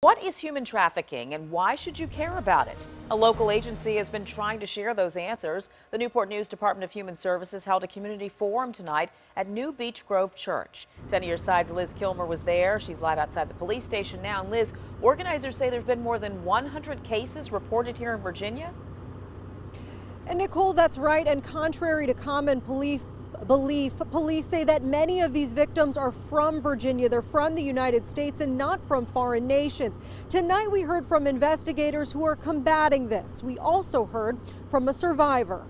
What is human trafficking and why should you care about it? A local agency has been trying to share those answers. The Newport News Department of Human Services held a community forum tonight at New Beach Grove Church. 10 Your Side's Liz Kilmer was there. She's live outside the police station now. And Liz, organizers say there's been more than 100 cases reported here in Virginia. And Nicole, that's right. And contrary to common belief, police say that many of these victims are from Virginia. They're from the United States and not from foreign nations. Tonight we heard from investigators who are combating this. We also heard from a survivor.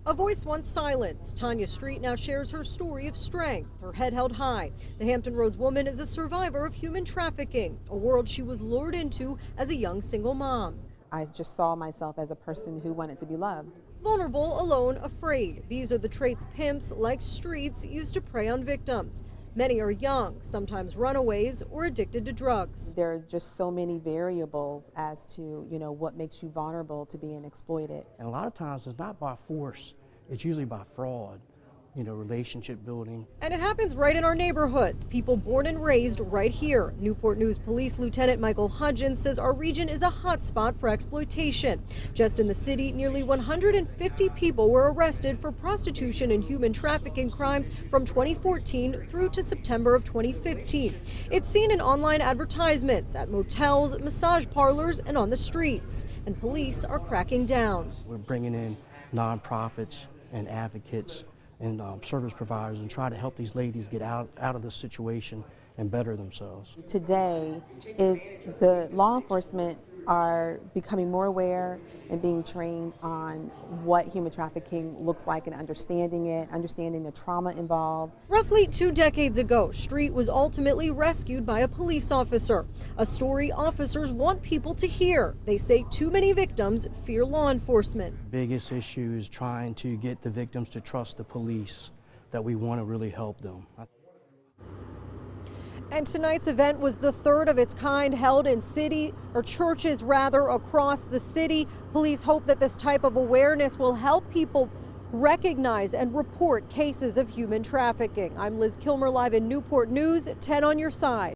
A voice once silenced, Tanya Street now shares her story of strength, her head held high. The Hampton Roads woman is a survivor of human trafficking, a world she was lured into as a young single mom. I just saw myself as a person who wanted to be loved. Vulnerable, alone, afraid. These are the traits pimps like Streets use to prey on victims. Many are young, sometimes runaways or addicted to drugs. There are just so many variables as to, what makes you vulnerable to being exploited. And a lot of times it's not by force, it's usually by fraud, relationship building. And it happens right in our neighborhoods. People born and raised right here. Newport News Police Lieutenant Michael Hudgens says our region is a hot spot for exploitation. Just in the city, nearly 150 people were arrested for prostitution and human trafficking crimes from 2014 through to September of 2015. It's seen in online advertisements, at motels, massage parlors, and on the streets. And police are cracking down. We're bringing in nonprofits and advocates and service providers and try to help these ladies get out of this situation and better themselves. Today, the law enforcement are becoming more aware and being trained on what human trafficking looks like and understanding it, understanding the trauma involved. Roughly 2 decades ago, Street was ultimately rescued by a police officer, a story officers want people to hear. They say too many victims fear law enforcement. Biggest issue is trying to get the victims to trust the police, that we want to really help them. And tonight's event was the third of its kind held in churches across the city. Police hope that this type of awareness will help people recognize and report cases of human trafficking. I'm Liz Kilmer, live in Newport News, 10 on your side.